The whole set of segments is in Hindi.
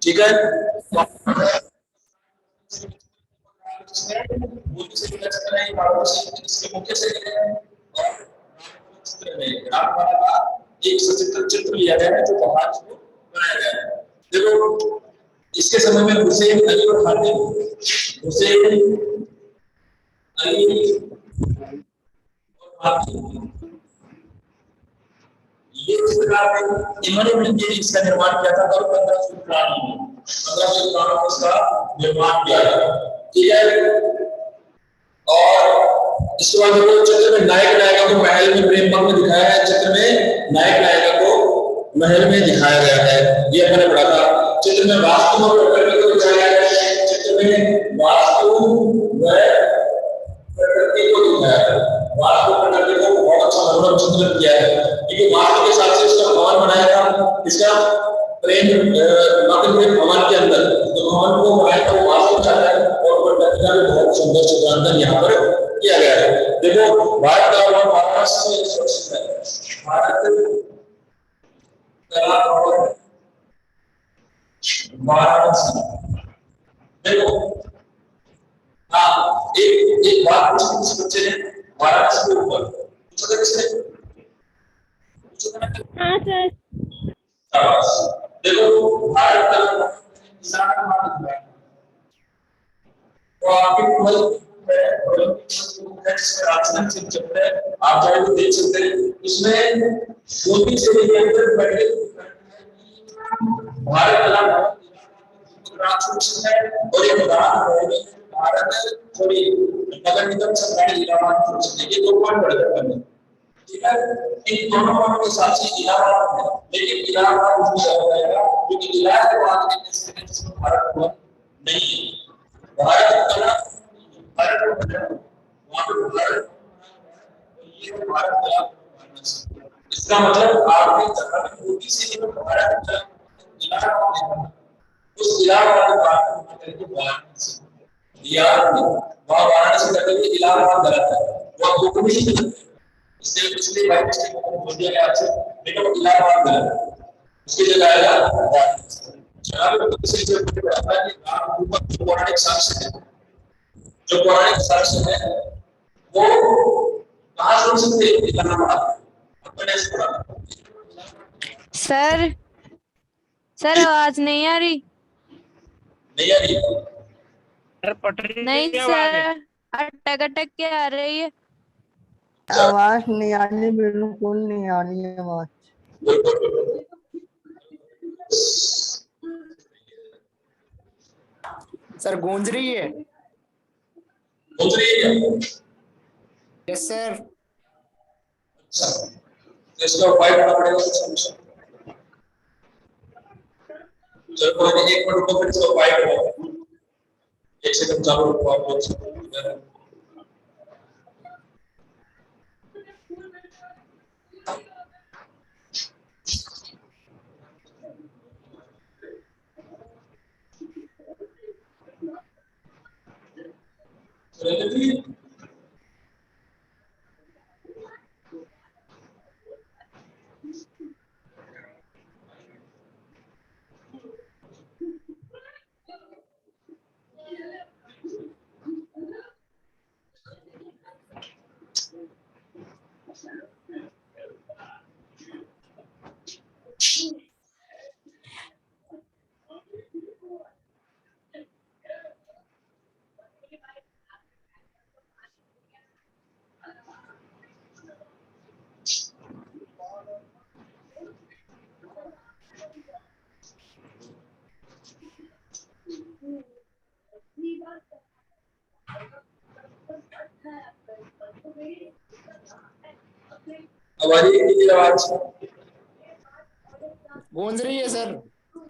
ठीक है। मुख्य से एक सचित्र चित्र लिया गया है जो पहाड़ को बनाया गया है। देखो इसके समय में हुसैन अली और खातिम, हुसैन अली और खातिम ये चित्रकार इन्होंने मिलकर इसका निर्माण किया था और 1593 में 1593 में इसका निर्माण किया था। ठीक है। और इसके बाद देखो चित्र में नायक नायिका को महल में प्रेम पक्ष में दिखाया है। चित्र में नायक नायिका को महल में दिखाया गया है, ये मैंने पढ़ा था। चित्र में वास्तु और प्रकृति को दिखाया गया है। चित्र में वास्तु व प्रकृति को दिखाया है। वास्तु प्रकृति को बहुत अच्छा मनोरम चित्रण किया है, क्योंकि वास्तु के साथ से इसका भवन बनाया था। इसका प्रेम भवन के अंदर तो भवन को बनाया था वो वास्तु चाहता है और प्रकृति का भी बहुत सुंदर चित्रांकन यहाँ पर किया गया है। देखो भारत का भवन वाराणसी में सुरक्षित है। भारत कला भवन वाराणसी। देखो हाँ एक बात पूछी इस बच्चे ने वाराणसी के ऊपर पूछा था किसने? हाँ सर। देखो भारत का तो आपके आप चाहे तो देख सकते हैं इसमें मोदी से रिलेटेड पहले भारत कला है और एक उदाहरण है भारत थोड़ी नगर निगम सरकारी इलाहाबाद ये 2 पॉइंट बढ़ जाते हैं। ठीक है। इन दोनों पॉइंट के साथ ही इलाहाबाद है, लेकिन इलाहाबाद उसमें हो जाएगा क्योंकि इलाहाबाद के जिसमें भारत भवन नहीं है। भारत कला भारत वहां पे भारत ये भारत कला इसका मतलब आपने जगह में मोदी से जो भारत कला इलाहाबाद उस इलाहाबाद का करके वाराणसी याद नहीं वहां वाराणसी करके इलाहाबाद गलत है, वहां कोकणी ही गलत है। इसलिए पिछले बार मिस्टेक को बोल दिया गया आपसे, लेकिन वो इलाहाबाद गलत है, उसकी जगह आएगा वाराणसी। चलो दूसरी जो पता है कि आप ऊपर जो पौराणिक साक्ष्य है, जो पौराणिक साक्ष्य है वो कहां से हो सकते हैं? इलाहाबाद। अपने से पढ़ा सर सर आवाज नहीं आ रही। नहीं आ रही नहीं सर, अटक अटक के आ रही है। आवाज नहीं आ रही, बिल्कुल नहीं आ रही है आवाज। सर गूंज रही है। गूंज रही है। Yes sir. तो इसका उपाय करना पड़ेगा कुछ। चलो कोई नहीं, 1 मिनट रुको, फिर इसका उपाय करो। 1 सेकंड चालू रखो आप लोग। हमारी आवाज गूंज रही है सर।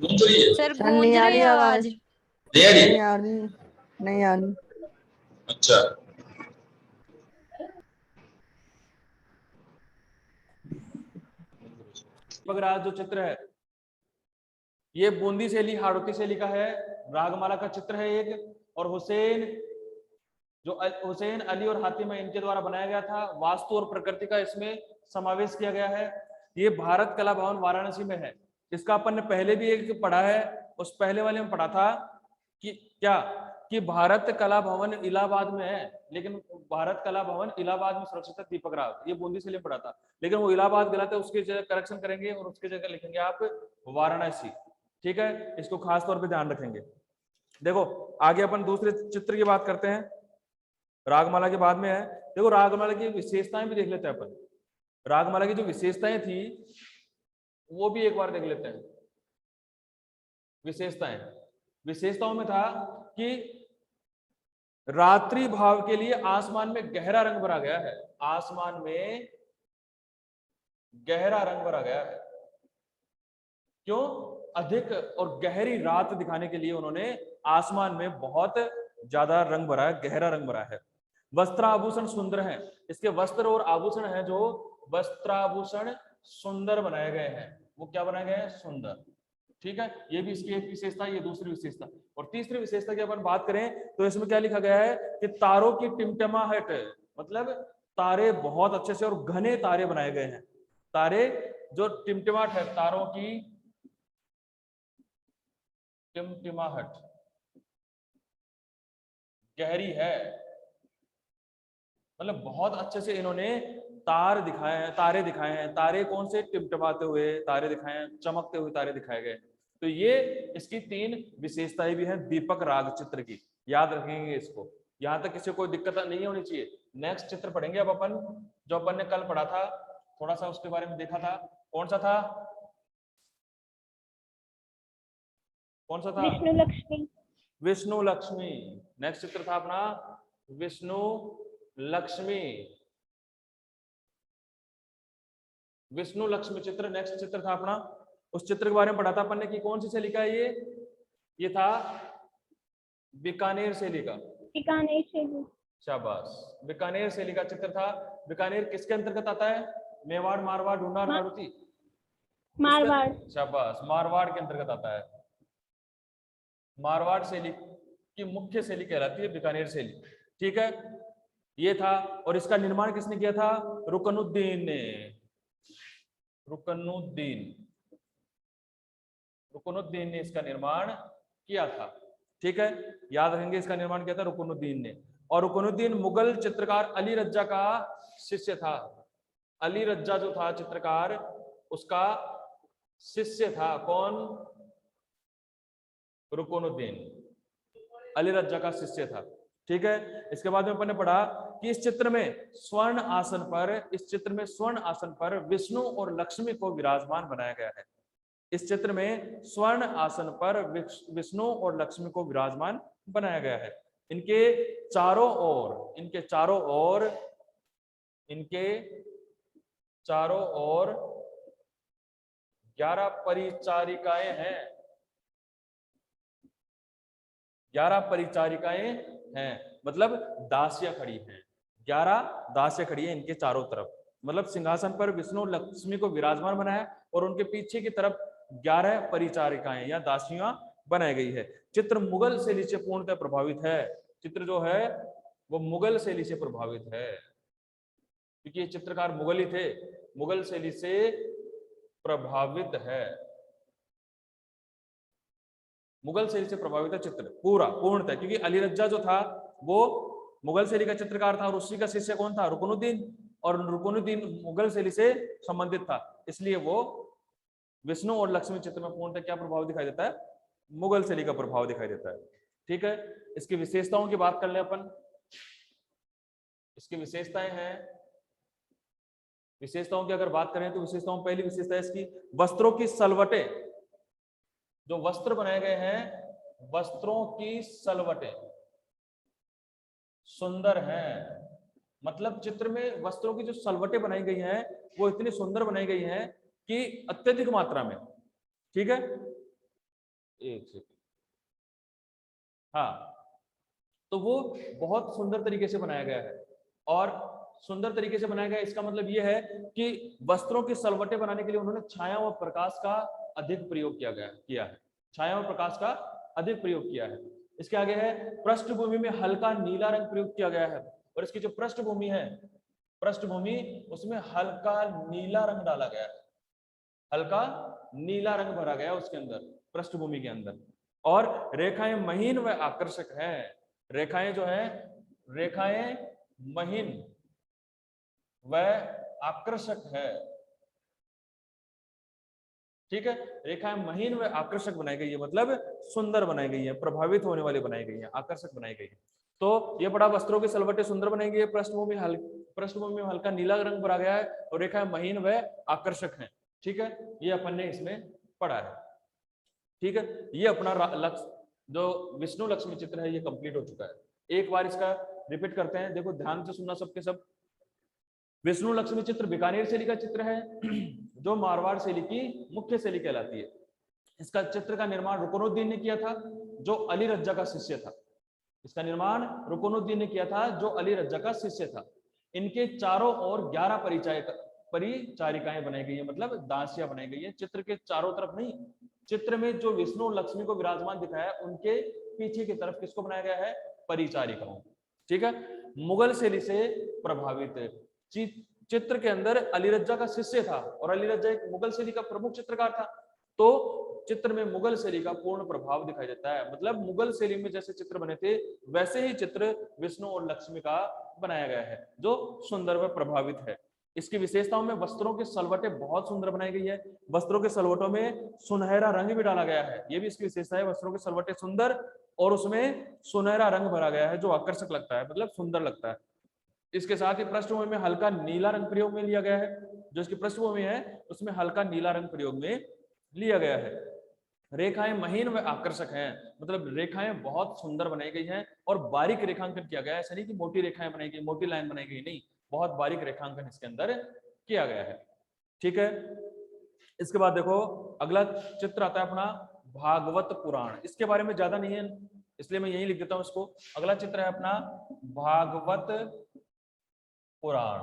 गूंज रही है सर गूंज रही है आवाज। नहीं आ रही। नहीं आ रही। अच्छा राग जो चित्र है ये बूंदी शैली हाड़ौती शैली का है, रागमाला का चित्र है एक, और हुसैन अली और हातिम इनके द्वारा बनाया गया था। वास्तु और प्रकृति का इसमें समावेश किया गया है। ये भारत कला भवन वाराणसी में है। इसका अपन ने पहले भी एक पढ़ा है, उस पहले वाले में पढ़ा था कि क्या, कि भारत कला भवन इलाहाबाद में है, लेकिन भारत कला भवन इलाहाबाद में सुरक्षित है दीपक राग, ये बूंदी से लिए पढ़ा था, लेकिन वो इलाहाबाद गलत है, उसकी जगह करेक्शन करेंगे और उसकी जगह लिखेंगे आप वाराणसी। ठीक है, इसको खास तौर पे ध्यान रखेंगे। देखो आगे अपन दूसरे चित्र की बात करते हैं, रागमाला के बाद में है। देखो रागमाला की विशेषताएं भी देख लेते हैं अपन, रागमाला की जो विशेषताएं थी वो भी एक बार देख लेते हैं। विशेषताओं में था कि रात्रि भाव के लिए आसमान में गहरा रंग भरा गया है, आसमान में गहरा रंग भरा गया है। क्यों? अधिक और गहरी रात दिखाने के लिए उन्होंने आसमान में बहुत ज्यादा रंग भरा है, गहरा रंग भरा है। वस्त्र आभूषण सुंदर हैं, इसके वस्त्र और आभूषण हैं जो वस्त्राभूषण सुंदर बनाए गए हैं, वो क्या बनाए गए हैं? सुंदर। ठीक है, ये भी इसकी एक विशेषता, ये दूसरी विशेषता। और तीसरी विशेषता की अपन बात करें तो इसमें क्या लिखा गया है कि तारों की टिमटिमाहट, मतलब तारे बहुत अच्छे से और घने तारे बनाए गए हैं। तारे जो टिमटिमाहट है, तारों की टिमटिमाहट गहरी है, मतलब बहुत अच्छे से इन्होंने तार दिखाए हैं, तारे दिखाए हैं। तारे कौन से? टिमटिमाते हुए तारे दिखाए हैं, चमकते हुए तारे दिखाए गए। तो ये इसकी तीन विशेषताएं भी हैं दीपक राग चित्र की, याद रखेंगे इसको। यहां तक किसी को कोई दिक्कत नहीं होनी चाहिए। नेक्स्ट चित्र पढ़ेंगे अब अपन, जो अपन ने कल पढ़ा था, थोड़ा सा उसके बारे में देखा था। कौन सा था? कौन सा था? विष्णु लक्ष्मी। विष्णु लक्ष्मी। नेक्स्ट चित्र था अपना विष्णु लक्ष्मी। विष्णु लक्ष्मी चित्र नेक्स्ट चित्र था अपना। उस चित्र के बारे में पढ़ा था अपन ने कि कौन सी शैली का है ये था बीकानेर शैली का। बीकानेर शैली। शाबाश, बीकानेर शैली का चित्र था। बीकानेर किसके अंतर्गत आता है? मेवाड़, मारवाड़, ढूंढार, मारुति? मारवाड़। शाबाश, मारवाड़ के अंतर्गत आता है। मारवाड़ शैली की मुख्य शैली कहलाती है बीकानेर शैली। ठीक है, ये था। और इसका निर्माण किसने किया था? रुकनुद्दीन ने। रुकनुद्दीन ने इसका निर्माण किया था। ठीक है, याद रखेंगे इसका निर्माण किया था रुकनुद्दीन ने। और रुकनुद्दीन मुगल चित्रकार अली रज्जा का शिष्य था। अली रज्जा जो था चित्रकार, उसका शिष्य था। कौन? रुकनुद्दीन अली रज्जा का शिष्य था। ठीक है, इसके बाद में अपन ने पढ़ा कि इस चित्र में स्वर्ण आसन पर विष्णु और लक्ष्मी को विराजमान बनाया गया है। इस चित्र में स्वर्ण आसन पर विष्णु और लक्ष्मी को विराजमान बनाया गया है। इनके चारों ओर 11 परिचारिकाएं हैं। 11 परिचारिकाएं हैं, मतलब दासियां खड़ी हैं। 11 दासियां खड़ी हैं इनके चारों तरफ, मतलब सिंहासन पर विष्णु लक्ष्मी को विराजमान बनाया और उनके पीछे की तरफ 11 परिचारिकाएं या दासियां बनाई गई है। चित्र मुगल शैली से पूर्णतः प्रभावित है। चित्र जो है वो मुगल शैली से प्रभावित है, क्योंकि ये चित्रकार मुगल ही थे। मुगल शैली से प्रभावित है, मुगल शैली से प्रभावित है चित्र पूर्णतः, क्योंकि अली रज्जा जो था वो मुगल शैली का चित्रकार था और उसी का शिष्य कौन था? रुकनुद्दीन। और रुकनुद्दीन मुगल शैली से संबंधित था, इसलिए वो विष्णु और लक्ष्मी चित्र में पूर्णतः क्या प्रभाव दिखाई देता है? मुगल शैली का प्रभाव दिखाई देता है। ठीक है, इसकी विशेषताओं की बात कर ले अपन। इसकी विशेषताएं हैं, विशेषताओं की अगर बात करें तो विशेषताओं, पहली विशेषता है इसकी वस्त्रों की सलवटें। जो वस्त्र बनाए गए हैं, वस्त्रों की सलवटें सुंदर हैं। मतलब चित्र में वस्त्रों की जो सलवटें बनाई गई हैं वो इतनी सुंदर बनाई गई हैं कि अत्यधिक मात्रा में। ठीक है, एक सेकंड, हाँ, तो वो बहुत सुंदर तरीके से बनाया गया है। और सुंदर तरीके से बनाया गया इसका मतलब यह है कि वस्त्रों की सलवटें बनाने के लिए उन्होंने छाया व प्रकाश का अधिक प्रयोग किया है। छाया व प्रकाश का अधिक प्रयोग किया है। इसके आगे है पृष्ठभूमि में हल्का नीला रंग प्रयोग किया गया है, और इसकी जो पृष्ठभूमि है, पृष्ठभूमि उसमें हल्का नीला रंग डाला गया है। हल्का नीला रंग भरा गया उसके अंदर, पृष्ठभूमि के अंदर। और रेखाएं महीन व आकर्षक हैं। रेखाएं जो है, रेखाएं महीन व आकर्षक है। ठीक है, रेखाएं महीन व आकर्षक बनाई गई है, मतलब सुंदर बनाई गई है, प्रभावित होने वाली बनाई गई है, आकर्षक बनाई गई है। तो ये पड़ा, वस्त्रों की सलवटें सुंदर बनाई गई है, पृष्ठभूमि में हल्का नीला रंग भरा गया है और रेखाएं महीन व आकर्षक हैं। ठीक है, ये अपन ने इसमें पढ़ा है। ठीक है, ये अपना लक्ष्य जो विष्णु लक्ष्मी चित्र है ये कंप्लीट हो चुका है। एक बार इसका रिपीट करते हैं, देखो ध्यान से सुनना सबके सब। विष्णु लक्ष्मी चित्र बीकानेर शैली का चित्र है जो मारवाड़ शैली की मुख्य शैली कहलाती है। इसका चित्र का निर्माण रुकनुद्दीन ने किया था जो अली रज्जा का शिष्य था। इसका निर्माण रुकनुद्दीन ने किया था जो अली रज्जा का शिष्य था। इनके चारों ओर 11 परिचारिकाएं बनाई गई है, मतलब दासियां बनाई गई है। चित्र के चारों तरफ नहीं, चित्र में जो विष्णु और लक्ष्मी को विराजमान दिखाया है उनके पीछे की तरफ किसको बनाया गया है? परिचारिकाओं। ठीक है, मुगल शैली से प्रभावित चित्र के अंदर अली रज्जा का शिष्य था और अली रज्जा एक मुगल शैली का प्रमुख चित्रकार था, तो चित्र में मुगल शैली का पूर्ण प्रभाव दिखाई देता है। मतलब मुगल शैली में जैसे चित्र बने थे वैसे ही चित्र विष्णु और लक्ष्मी का बनाया गया है जो सुंदर व प्रभावित है। इसकी विशेषताओं में वस्त्रों की सलवटें बहुत सुंदर बनाई गई है। वस्त्रों के सलवटों में सुनहरा रंग भी डाला गया है, ये भी इसकी विशेषता है। वस्त्रों की सलवटें सुंदर और उसमें सुनहरा रंग भरा गया है जो आकर्षक लगता है, मतलब सुंदर लगता है। इसके साथ ही पृष्ठभूमि में हल्का नीला रंग प्रयोग में लिया गया है। जो इसकी पृष्ठभूमि है उसमें हल्का नीला रंग प्रयोग में लिया गया है। रेखाएं महीन व आकर्षक हैं, मतलब रेखाएं बहुत सुंदर बनाई गई हैं और बारीक रेखांकन किया गया है। ऐसा नहीं कि मोटी रेखाएं बनाई गई, मोटी लाइन बनाई गई, नहीं, बहुत बारीक रेखांकन इसके अंदर किया गया है। ठीक है, इसके बाद देखो अगला चित्र आता है अपना भागवत पुराण। इसके बारे में ज्यादा नहीं है इसलिए मैं यही लिख देता हूं इसको। अगला चित्र है अपना भागवत पुराण।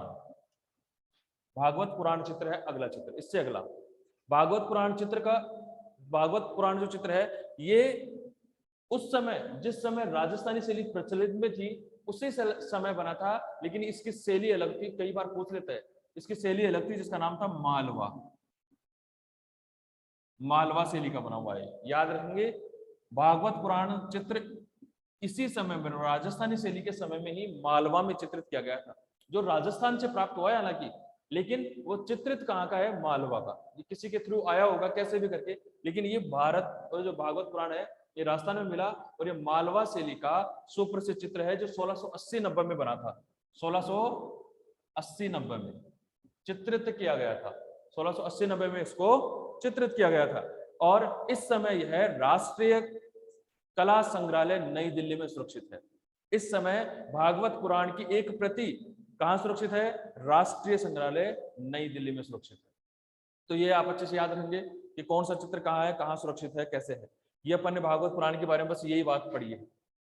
भागवत पुराण चित्र है अगला चित्र। इससे अगला भागवत पुराण जो चित्र है ये उस समय, जिस समय राजस्थानी शैली प्रचलित में थी उसी समय बना था, लेकिन इसकी शैली अलग थी। कई बार पूछ लेते हैं, इसकी शैली अलग थी जिसका नाम था मालवा शैली का बना हुआ है, याद रखेंगे। भागवत पुराण चित्र इसी समय में, राजस्थानी शैली के समय में ही मालवा में चित्रित किया गया था, जो राजस्थान से प्राप्त हुआ है हालांकि, लेकिन वो चित्रित कहाँ का है? मालवा का। ये किसी के थ्रू आया होगा कैसे भी करके, लेकिन ये भारत और जो भागवत पुराण है ये राजस्थान में मिला और ये मालवा शैली का सुप्रसिद्ध चित्र है जो 1680-90 में बना था। 1680-90 में चित्रित किया गया था। 1680-90 में इसको चित्रित किया गया था और इस समय यह राष्ट्रीय कला संग्रहालय नई दिल्ली में सुरक्षित है। इस समय भागवत पुराण की एक प्रति कहां सुरक्षित है? राष्ट्रीय संग्रहालय नई दिल्ली में सुरक्षित है। तो ये आप अच्छे से याद रखेंगे कि कौन सा चित्र कहाँ है, कहाँ सुरक्षित है, कैसे है। ये अपन ने भागवत पुराण के बारे में बस यही बात पढ़ी है।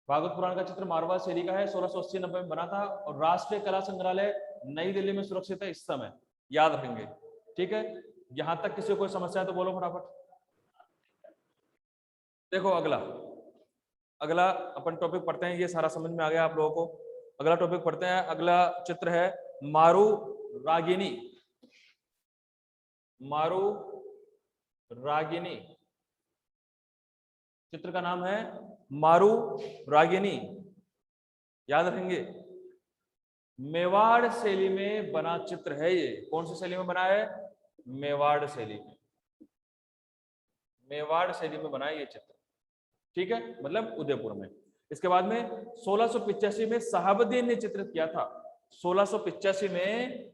भागवत पुराण का चित्र मारवाड़ शैली का है, 1680-90 में बना था और राष्ट्रीय कला संग्रहालय नई दिल्ली में सुरक्षित है इस समय, याद रखेंगे। ठीक है, यहां तक किसी को कोई समस्या है तो बोलो फटाफट। देखो अगला अपन टॉपिक पढ़ते हैं। ये सारा समझ में आ गया आप लोगों को। अगला टॉपिक पढ़ते हैं। अगला चित्र है मारू रागिनी। चित्र का नाम है मारू रागिनी, याद रखेंगे। मेवाड़ शैली में बना चित्र है ये। कौन सी शैली में बना है? मेवाड़ शैली में बना है ये चित्र। ठीक है, मतलब उदयपुर में। इसके बाद में 1685 में शहाबुद्दीन ने चित्रित किया था। 1685 में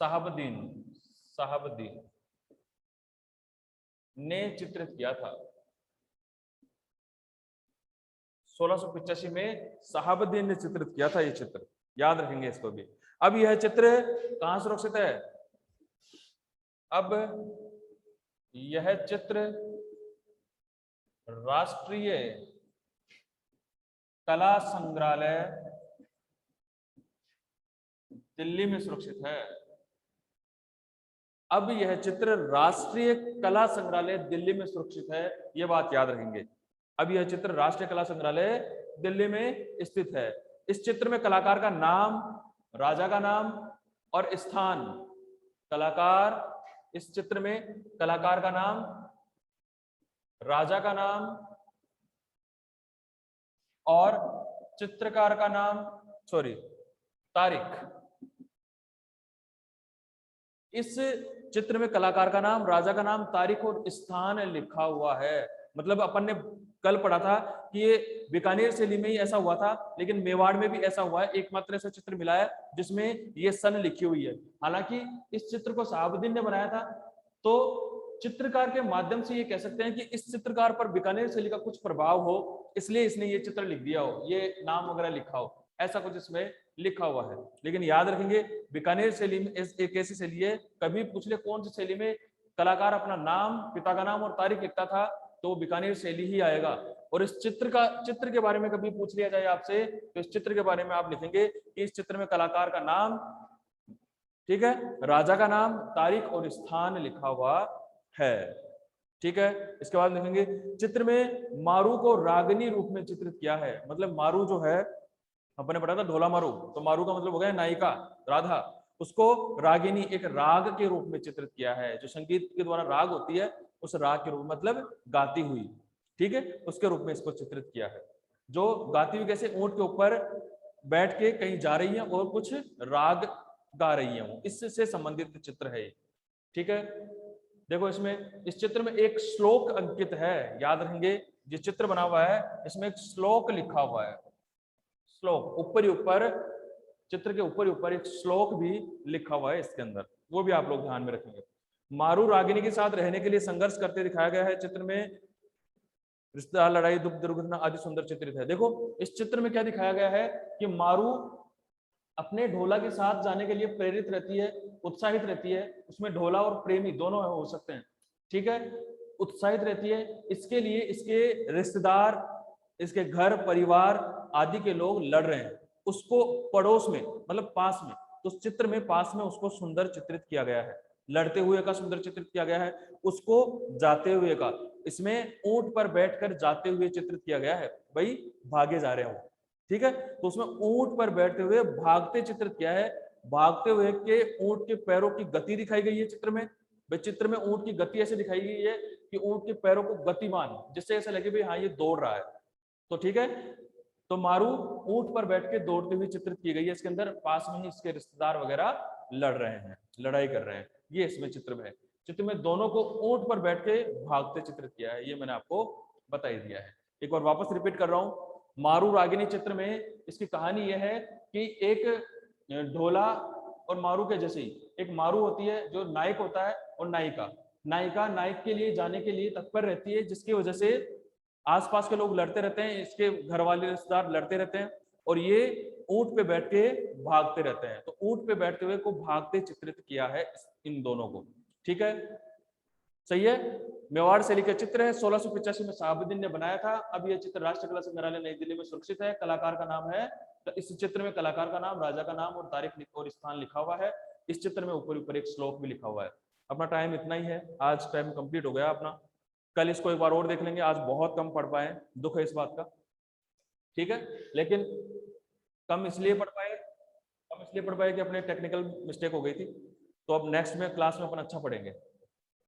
शहाबुद्दीन ने चित्रित किया था। 1685 में शहाबुद्दीन ने चित्रित किया था ये चित्र, याद रखेंगे इसको भी। अब यह चित्र कहां सुरक्षित है? अब यह चित्र राष्ट्रीय कला संग्रहालय दिल्ली में सुरक्षित है। अब यह चित्र राष्ट्रीय कला संग्रहालय दिल्ली में सुरक्षित है, यह बात याद रखेंगे। अब यह चित्र राष्ट्रीय कला संग्रहालय दिल्ली में स्थित है। इस चित्र में कलाकार का नाम, राजा का नाम और स्थान, कलाकार, इस चित्र में कलाकार का नाम, राजा का नाम और चित्रकार का नाम, सॉरी तारीख। इस चित्र में कलाकार का नाम, राजा का नाम, तारीख और स्थान लिखा हुआ है। मतलब अपन ने कल पढ़ा था कि ये बीकानेर शैली में ही ऐसा हुआ था, लेकिन मेवाड़ में भी ऐसा हुआ है। एकमात्र ऐसा चित्र मिला है जिसमें ये सन लिखी हुई है। हालांकि इस चित्र को शहाबुद्दीन ने बनाया था, तो चित्रकार के माध्यम से ये कह सकते हैं कि इस चित्रकार पर बीकानेर शैली का कुछ प्रभाव हो, इसलिए इसने ये चित्र लिख दिया हो, ये नाम वगैरह लिखा हो, ऐसा कुछ इसमें लिखा हुआ है। लेकिन याद रखेंगे बीकानेर शैली में एक ऐसी शैली है, कभी पूछ ले कौन सी शैली में कलाकार अपना नाम, पिता का नाम और तारीख लिखता था, तो बीकानेर शैली ही आएगा। और इस चित्र के बारे में कभी पूछ लिया जाए आपसे, तो इस चित्र के बारे में आप लिखेंगे कि इस चित्र में कलाकार का नाम, ठीक है, राजा का नाम, तारीख और स्थान लिखा हुआ है। ठीक है, इसके बाद लिखेंगे चित्र में मारू को रागिनी रूप में चित्रित किया है। मतलब मारू जो है, अपने पढ़ा था ढोला मारू, तो मारू का मतलब हो गया नायिका राधा, उसको रागिनी एक राग के रूप में चित्रित किया है। जो संगीत के द्वारा राग होती है, उस राग के रूप मतलब गाती हुई, ठीक है, उसके रूप में इसको चित्रित किया है। जो गाती हुई कैसे, ऊंट के ऊपर बैठ के कहीं जा रही है और कुछ राग गा रही है, वो इससे संबंधित चित्र है। ठीक है, देखो इसमें, इस चित्र में एक श्लोक अंकित है। याद रखेंगे, जिस चित्र बना हुआ है इसमें एक श्लोक लिखा हुआ है। श्लोक ऊपर ही ऊपर, चित्र के ऊपर ही ऊपर एक श्लोक भी लिखा हुआ है इसके अंदर, वो भी आप लोग ध्यान में रखेंगे। मारू रागिनी के साथ रहने के लिए संघर्ष करते दिखाया गया है। चित्र में रिश्तेदार, लड़ाई, दुख, दुर्घटना आदि सुंदर चित्रित है। देखो इस चित्र में क्या दिखाया गया है कि मारू अपने ढोला के साथ जाने के लिए प्रेरित रहती है, उत्साहित रहती है। उसमें ढोला और प्रेमी दोनों हो सकते हैं, ठीक है, उत्साहित रहती है। इसके लिए इसके रिश्तेदार, इसके घर परिवार आदि के लोग लड़ रहे हैं, उसको पड़ोस में मतलब पास में, तो उस चित्र में पास में उसको सुंदर चित्रित किया गया है। लड़ते हुए का सुंदर चित्रित किया गया है, उसको जाते हुए का, इसमें ऊंट पर बैठकर जाते हुए चित्रित किया गया है, भाई भागे जा रहे हो, ठीक है। तो उसमें ऊंट पर बैठते हुए भागते चित्रित किया है। भागते हुए के ऊंट के पैरों की गति दिखाई गई है चित्र में। भाई चित्र में ऊंट की गति ऐसे दिखाई गई है कि ऊंट के पैरों को गतिमान, जिससे ऐसा लगे भाई हाँ ये दौड़ रहा है, तो ठीक है। तो मारू ऊंट पर बैठ के दौड़ते हुए चित्रित की गई है। इसके अंदर पास में ही इसके रिश्तेदार वगैरह लड़ रहे हैं, लड़ाई कर रहे हैं, ये इसमें चित्र में है। चित्र में दोनों को ऊंट पर बैठ के भागते चित्रित किया है, ये मैंने आपको बता ही दिया है। एक बार वापस रिपीट कर रहा हूँ। मारू रागिनी चित्र में इसकी कहानी यह है कि एक ढोला और मारू के जैसे ही एक मारू होती है जो नायक होता है, और नायिका नायक के लिए जाने के लिए तत्पर रहती है, जिसकी वजह से आसपास के लोग लड़ते रहते हैं, इसके घर वाले रिश्तेदार लड़ते रहते हैं, और ये ऊंट पे बैठ के भागते रहते हैं। तो ऊंट पे बैठते हुए को भागते चित्रित किया है इन दोनों को, ठीक है, सही है। मेवाड़ शैली का चित्र है, 1685 में शहाबुद्दीन ने बनाया था। अब यह चित्र राष्ट्रीय कला संग्रहालय नई दिल्ली में सुरक्षित है। कलाकार का नाम है, तो इस चित्र में कलाकार का नाम, राजा का नाम और तारीख और स्थान लिखा हुआ है। इस चित्र में ऊपर ऊपर एक श्लोक भी लिखा हुआ है। अपना टाइम इतना ही है, आज टाइम कंप्लीट हो गया अपना। कल इसको एक बार और देख लेंगे, आज बहुत कम पढ़ पाए, दुख है इस बात का, ठीक है। लेकिन कम इसलिए पढ़ पाए कि अपने टेक्निकल मिस्टेक हो गई थी। तो अब नेक्स्ट में क्लास में अपन अच्छा पढ़ेंगे।